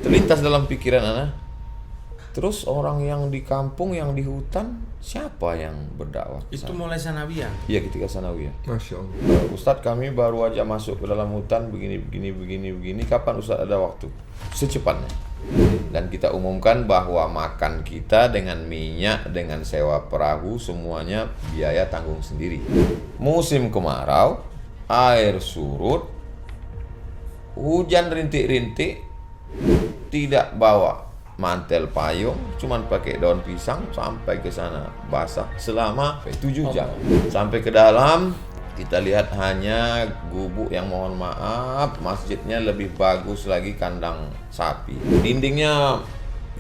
Terlintas dalam pikiran ana, terus orang yang di kampung, yang di hutan, siapa yang berdakwah ke Itu sana? mulai sanawiyah. Iya, ketika sanawiyah. Masya Allah. Ustadz, kami baru aja masuk ke dalam hutan begini. Kapan Ustadz ada waktu? Secepatnya. Dan kita umumkan bahwa makan kita dengan minyak, dengan sewa perahu, semuanya biaya tanggung sendiri. Musim kemarau, air surut, hujan rintik-rintik, tidak bawa mantel payung, cuman pakai daun pisang sampai ke sana basah selama 7 jam. Sampai ke dalam kita lihat hanya gubuk yang, mohon maaf, masjidnya lebih bagus lagi kandang sapi. Dindingnya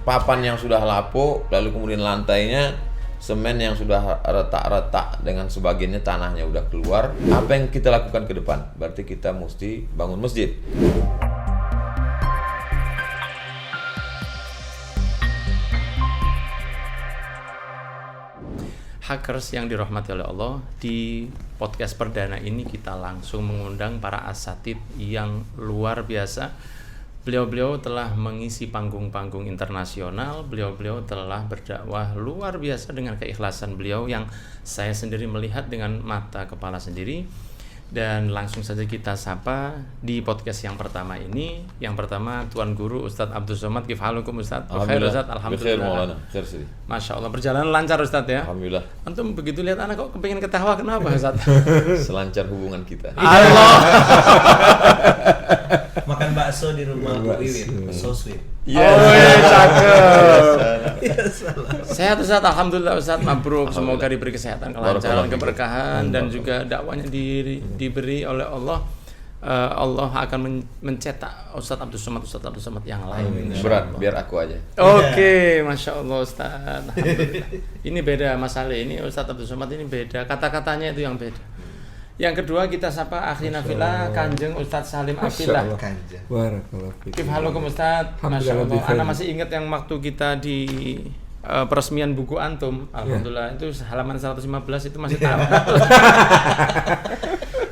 papan yang sudah lapuk, lalu kemudian lantainya semen yang sudah retak-retak dengan sebagiannya tanahnya udah keluar. Apa yang kita lakukan ke depan? Berarti kita mesti bangun masjid. Hackers yang dirahmati oleh Allah, di podcast perdana ini kita langsung mengundang para asatid yang luar biasa. Beliau-beliau telah mengisi panggung-panggung internasional, beliau-beliau telah berdakwah luar biasa dengan keikhlasan beliau yang saya sendiri melihat dengan mata kepala sendiri. Dan langsung saja kita sapa di podcast yang pertama ini. Yang pertama Tuan Guru Ustadz Abdus Somad. Kifhalukum Ustadz? Khair Ustadz, alhamdulillah. Masya Allah, berjalan lancar Ustadz ya. Alhamdulillah. Antum begitu lihat anak kok kepingin ketawa, kenapa Ustadz? Selancar hubungan kita. Allah. Makan bakso di rumah Bu Wiwin, so sweet. Oh iya, cakep. Sehat Ustadz, alhamdulillah Ustadz, mabruk. Semoga diberi kesehatan, kelancaran, keberkahan, dan juga dakwanya diberi oleh Allah. Allah akan mencetak Ustadz Abdus Somad yang lain. Berat, biar aku aja. Oke, Masya Allah Ustadz. Alhamdulillah. Ini beda masalah ini, Ustadz Abdus Somad ini beda. Kata-katanya itu yang beda. Yang kedua kita sapa akhi Nafila Kanjeng Ustadz Salim Abdillah. Barakallahu fiik. Kifhalukum Ustadz. Masya Allah. Ana masih ingat yang waktu kita di peresmian buku antum. Alhamdulillah itu halaman 115 itu masih tahu.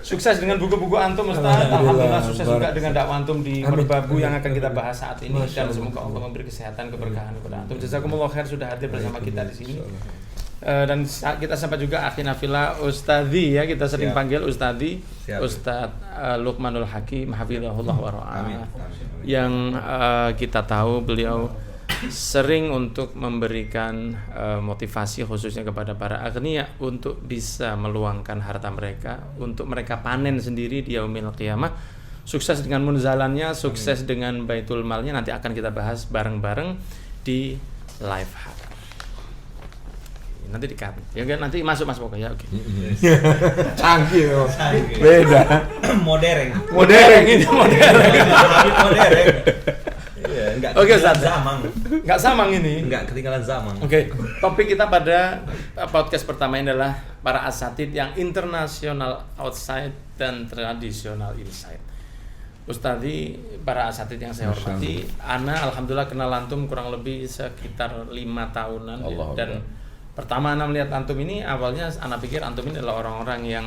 Sukses dengan buku-buku antum Ustadz. Alhamdulillah sukses juga dengan dakwah antum di Merbabu yang akan kita bahas saat ini. Dan semoga Allah memberi kesehatan, keberkahan kepada antum. Jazakumullah khair sudah hadir bersama kita di sini. Dan kita sampai juga akhi Nafila Ustadzi ya, kita sering panggil Ustadzi, Ustadz Luqmanul Hakim hafizahullah wa ra'ah, yang kita tahu beliau sering untuk memberikan motivasi khususnya kepada para agniya untuk bisa meluangkan harta mereka untuk mereka panen sendiri di yaumil qiyamah. Sukses dengan munzalannya, sukses dengan baitul malnya, nanti akan kita bahas bareng-bareng di live hack. Nanti di-cut. Ya kan, nanti masuk pokoknya. Oke. Canggih loh. Beda. Modern. Ini modern. Iya, enggak Oke, ketinggalan Ustaz. zaman. Enggak samang ini. Enggak ketinggalan zaman. Oke. Topik kita pada podcast pertama ini adalah para asatid yang internasional outside dan tradisional inside. Ustadzi, para asatid yang saya hormati, ana alhamdulillah kenal antum kurang lebih sekitar 5 tahunan ya. Dan pertama ana melihat antum ini, awalnya ana pikir antum ini adalah orang-orang yang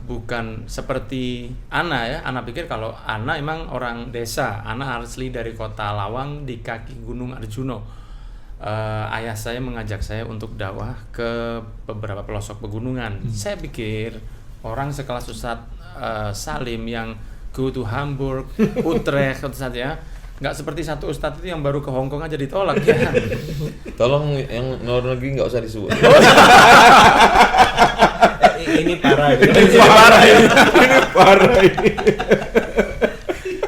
bukan seperti ana ya. Ana pikir kalau ana emang orang desa, ana asli dari kota Lawang di kaki Gunung Arjuno. Ayah saya mengajak saya untuk dakwah ke beberapa pelosok pegunungan. Saya pikir orang sekelas Ustadz Salim yang go to Hamburg, Utrecht Ustadz ya, nggak seperti satu Ustadz itu yang baru ke Hongkong aja ditolak ya. Tolong yang luar negeri nggak usah disebut. Ini parah. Ini parah ini.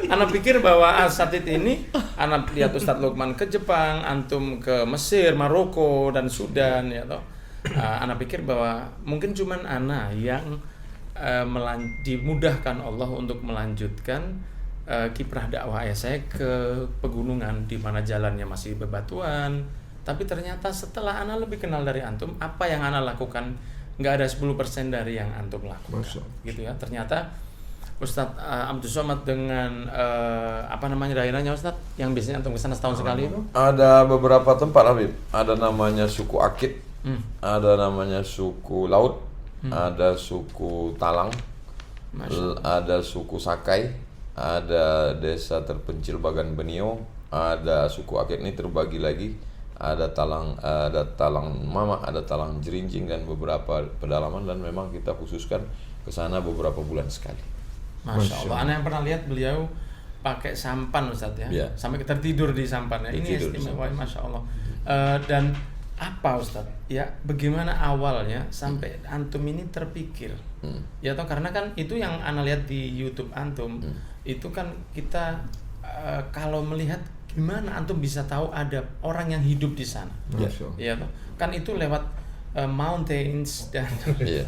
Anak pikir bahwa asatid ini, anak lihat Ustadz Luqman ke Jepang, antum ke Mesir, Maroko dan Sudan ya toh. Anak pikir bahwa mungkin cuman ana yang dimudahkan Allah untuk melanjutkan kiprah dakwah ayah saya ke pegunungan di mana jalannya masih bebatuan. Tapi ternyata setelah ana lebih kenal dari antum, apa yang ana lakukan nggak ada 10% dari yang antum lakukan. Gitu ya. Ternyata Ustadz Abdus Somad dengan daerahnya Ustadz yang biasanya antum kesana setahun sekali itu? Ada beberapa tempat Habib. Ada namanya suku Akit, ada namanya suku Laut, ada suku Talang, ada suku Sakai, ada desa terpencil Bagan Benio, ada suku Akek ini terbagi lagi, ada Talang Mama, ada Talang Jerincing dan beberapa pedalaman, dan memang kita khususkan ke sana beberapa bulan sekali. Masya Allah. Ana yang pernah lihat beliau pakai sampan Ustadz ya, Iya. sampai kita tidur di sampannya. Ini Tidur di istimewa, Masya Allah. Dan apa Ustadz? Ya, bagaimana awalnya sampai antum ini terpikir? Ya toh, karena kan itu yang ana lihat di YouTube antum, itu kan kita kalau melihat gimana antum bisa tahu ada orang yang hidup di sana. Masya Allah. Ya toh, kan itu lewat mountains dan Iya.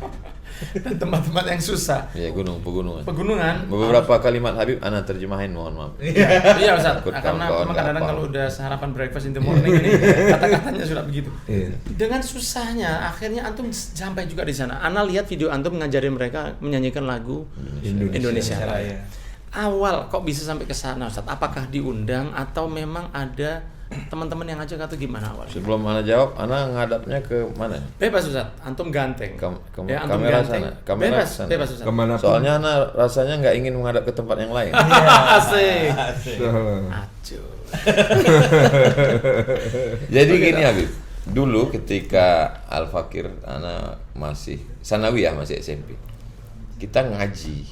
dan tempat-tempat yang susah. Iya, pegunungan. Pegunungan. Beberapa kalimat Habib ana terjemahin, mohon maaf. Iya Ustaz, Takut karena kawan-kawan memang nggak kadang-kadang paham. kalau udah sarapan breakfast in the morning ini kata-katanya sudah begitu. Iya. Dengan susahnya akhirnya antum sampai juga di sana. Ana lihat video antum ngajarin mereka menyanyikan lagu Indonesia Raya. Awal kok bisa sampai ke sana Ustaz? Apakah diundang atau memang ada teman-teman yang ngajak atau gimana awal? Sebelum ana jawab, ana ngadapnya ke mana? Bebas Ustaz, antum ganteng. Antum Kamera sana. Kamera bebas, sana. bebas Ustaz. Kemana pun. Soalnya ana rasanya nggak ingin menghadap ke tempat yang lain. Asik. Salah. Acuh. Jadi gini Habib, dulu ketika Al Fakir ana masih sanawiyah, masih SMP, kita ngaji,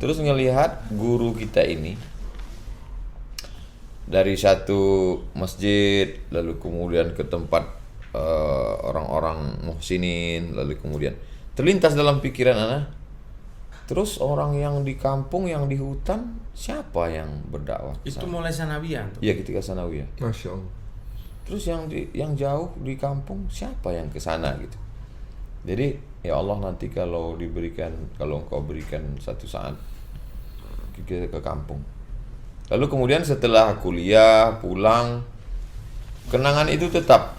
terus ngelihat guru kita ini dari satu masjid, lalu kemudian ke tempat orang-orang muhsinin, lalu kemudian terlintas dalam pikiran ana, terus orang yang di kampung, yang di hutan, siapa yang berdakwah ke Itu sana? mulai sanawiyah antum. Iya, ketika sanawiyah. Masya Allah. Terus yang jauh di kampung, siapa yang ke sana gitu. Jadi ya Allah, nanti kalau engkau berikan satu saat kita ke kampung. Lalu kemudian setelah kuliah pulang, kenangan itu tetap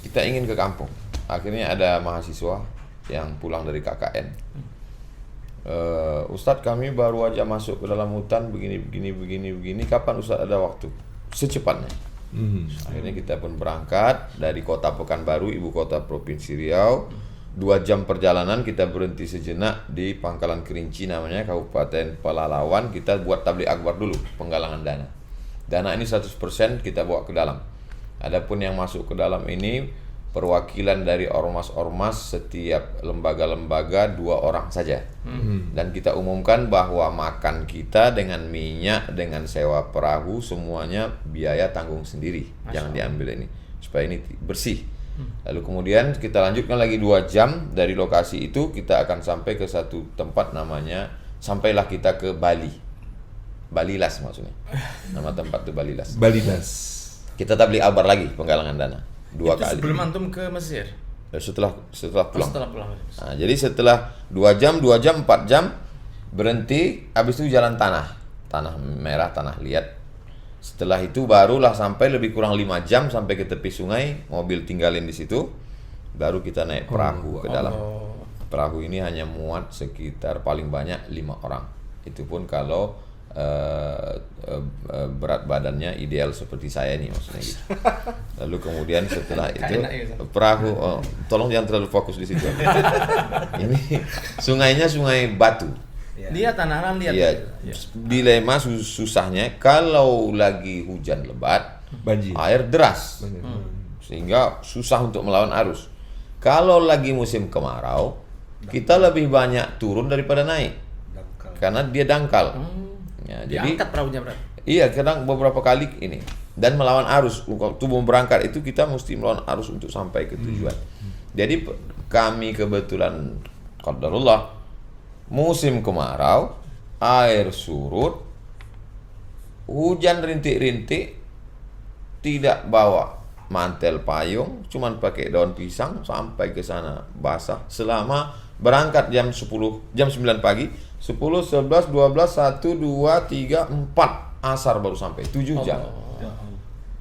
kita ingin ke kampung. Akhirnya ada mahasiswa yang pulang dari KKN. Ustadz, kami baru aja masuk ke dalam hutan begini. Kapan Ustadz ada waktu? Secepatnya. Akhirnya kita pun berangkat dari kota Pekanbaru, ibu kota Provinsi Riau. 2 jam perjalanan, kita berhenti sejenak di Pangkalan Kerinci namanya, Kabupaten Pelalawan. Kita buat tabligh akbar dulu, penggalangan dana. Dana ini 100% kita bawa ke dalam. Adapun yang masuk ke dalam ini perwakilan dari ormas-ormas, setiap lembaga-lembaga 2 orang saja. Dan kita umumkan bahwa makan kita dengan minyak, dengan sewa perahu, semuanya biaya tanggung sendiri. Jangan diambil ini, supaya ini bersih. Lalu kemudian kita lanjutkan lagi 2 jam dari lokasi itu, kita akan sampai ke satu tempat namanya, sampailah kita ke Bali. Balilas maksudnya. Nama tempat itu Balilas. Balidas. Kita tabligh akbar lagi, penggalangan dana 2 Itu kali. sebelum antum ke Mesir. Setelah pulang. Setelah pulang. Nah, jadi setelah 2 jam, 4 jam berhenti, habis itu jalan tanah merah, tanah liat. Setelah itu barulah sampai lebih kurang 5 jam sampai ke tepi sungai, mobil tinggalin di situ, baru kita naik perahu ke dalam. Perahu ini hanya muat sekitar paling banyak 5 orang. Itu pun kalau berat badannya ideal seperti saya ini, maksudnya gitu. Lalu kemudian setelah itu perahu, tolong jangan terlalu fokus di situ. Ini sungainya sungai batu. Lihat anak-anak lihat. Iya, dilema susahnya kalau lagi hujan lebat, Banjir. air deras, sehingga susah untuk melawan arus. Kalau lagi musim kemarau, kita lebih banyak turun daripada naik, karena dia dangkal. Ya, jadi Diangkat perahunya berarti. iya, kadang beberapa kali ini, dan melawan arus. Waktu mau berangkat itu kita mesti melawan arus untuk sampai ke tujuan. Jadi kami kebetulan qadarullah musim kemarau, air surut, hujan rintik-rintik, tidak bawa mantel payung, cuman pakai daun pisang sampai ke sana basah selama berangkat jam 9 pagi, 10, 11, 12, 1, 2, 3, 4 asar baru sampai 7 jam.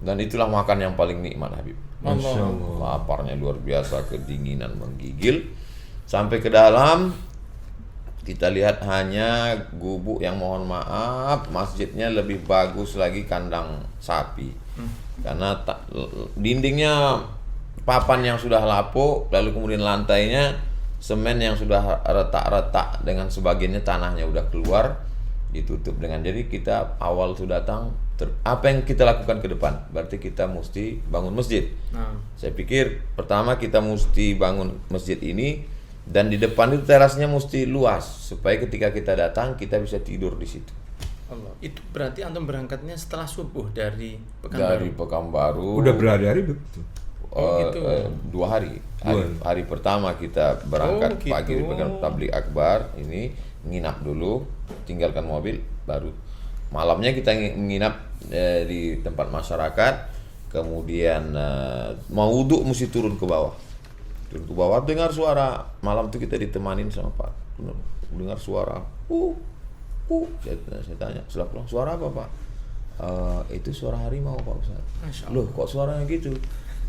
Dan itulah makan yang paling nikmat Habib. Masya Allah. Laparnya luar biasa, kedinginan menggigil. Sampai ke dalam kita lihat hanya gubuk yang, mohon maaf, masjidnya lebih bagus lagi kandang sapi. Karena dindingnya papan yang sudah lapuk, lalu kemudian lantainya semen yang sudah retak-retak, dengan sebagiannya tanahnya udah keluar. ditutup dengan, jadi kita awal tuh datang apa yang kita lakukan ke depan, berarti kita mesti bangun masjid. Saya pikir pertama kita mesti bangun masjid ini, dan di depan itu terasnya mesti luas supaya ketika kita datang kita bisa tidur di situ. Allah. Itu berarti antum berangkatnya setelah subuh dari Dari Pekanbaru. Udah berhari-hari begitu. gitu. 2 hari. Hari pertama kita berangkat gitu. pagi di Tabligh Akbar ini, nginap dulu, tinggalkan mobil, baru malamnya kita menginap di tempat masyarakat. Kemudian mau wudhu mesti turun ke bawah. Turun ke bawah dengar suara. Malam itu kita ditemanin sama Pak. Dengar suara. Saya tanya, setelah pulang, suara apa Pak? Itu suara harimau Pak Ustaz. Loh kok suaranya gitu?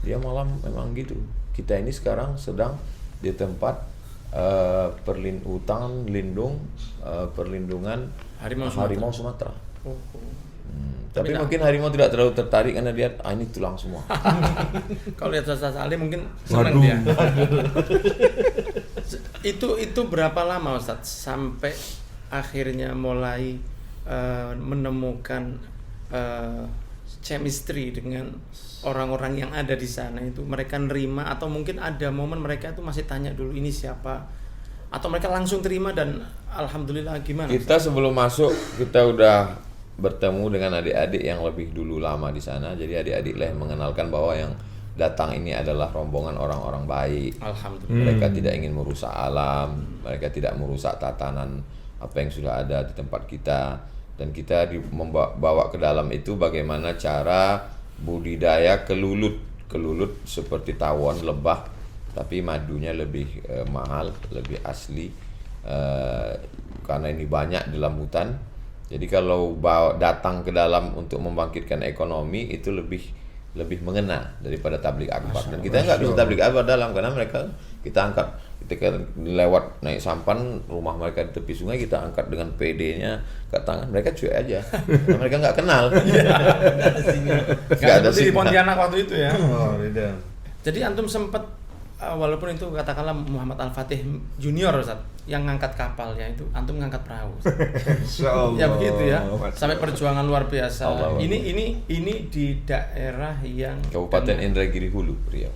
Dia malam memang gitu. Kita ini sekarang sedang di tempat hutan lindung perlindungan harimau Sumatera. Tapi mungkin harimau tidak terlalu tertarik karena dia ini tulang semua. Kalau lihat Ustaz Ali mungkin senang dia. Itu berapa lama Ustaz sampai akhirnya mulai menemukan chemistry dengan orang-orang yang ada di sana itu? Mereka nerima atau mungkin ada momen mereka itu masih tanya dulu ini siapa, atau mereka langsung terima dan alhamdulillah gimana? Kita sebelum masuk kita udah bertemu dengan adik-adik yang lebih dulu lama di sana. Jadi adik-adik lah yang mengenalkan bahwa yang datang ini adalah rombongan orang-orang baik. Alhamdulillah. Mereka tidak ingin merusak alam, mereka tidak merusak tatanan apa yang sudah ada di tempat kita, dan kita membawa ke dalam itu bagaimana cara budidaya kelulut seperti tawon, lebah, tapi madunya lebih mahal, lebih asli karena ini banyak di dalam hutan. Jadi kalau datang ke dalam untuk membangkitkan ekonomi itu lebih mengena daripada tabligh akbar. Dan kita nggak bisa tabligh akbar dalam karena mereka kita angkat, kita lewat naik sampan rumah mereka di tepi sungai, kita angkat dengan PD-nya ke tangan, mereka cuek aja karena mereka nggak kenal. Nggak ada di Pontianak waktu itu ya. Beda. Jadi antum sempat walaupun itu katakanlah Muhammad Al-Fatih Junior Ustaz yang ngangkat kapalnya, itu antum ngangkat perahu. Ya begitu ya. Sampai perjuangan luar biasa. Ini di daerah yang Kabupaten Indragiri Hulu, Riau.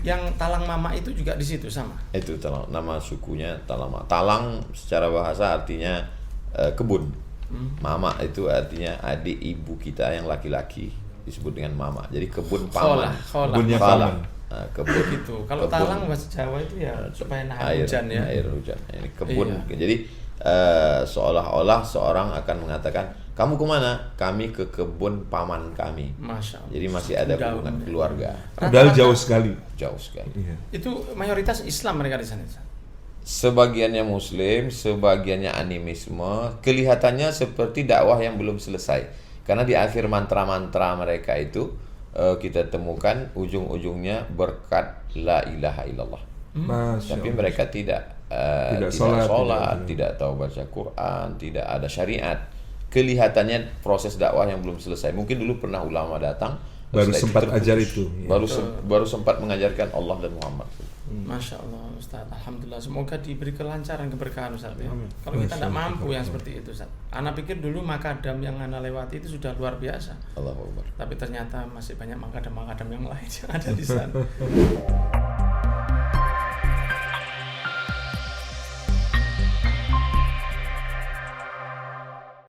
Yang Talang Mama itu juga di situ sama. Itu nama sukunya Talang. Talang secara bahasa artinya kebun. Mama itu artinya adik ibu kita yang laki-laki disebut dengan mama. Jadi kebun paman. Kebunnya paman. Nah, kebun gitu. Kalau talang bahasa Jawa itu ya supaya nahan hujan ya. Air hujan. Ini kebun. Jadi seolah-olah seorang akan mengatakan, kamu kemana? Kami ke kebun paman kami. Masya Allah. Jadi masih ada hubungan keluarga. Padahal jauh sekali. Jauh sekali. Iya. Itu mayoritas Islam mereka di sana. Sebagiannya Muslim, sebagiannya animisme. Kelihatannya seperti dakwah yang belum selesai. Karena di akhir mantra-mantra mereka itu kita temukan ujung-ujungnya berkat la ilaha illallah. Tapi mereka tidak sholat, tidak tahu baca Quran, tidak ada syariat. Kelihatannya proses dakwah yang belum selesai. Mungkin dulu pernah ulama datang, baru sempat ajar itu. Baru sempat mengajarkan Allah dan Muhammad. Masya Allah Ustaz, alhamdulillah, semoga diberi kelancaran, keberkahan Ustaz ya. Kalau kita tidak mampu yang seperti itu Ustaz. Ana pikir dulu makadam yang Ana lewati itu sudah luar biasa. Allahu Akbar. Tapi ternyata masih banyak makadam-makadam yang lain yang ada di sana.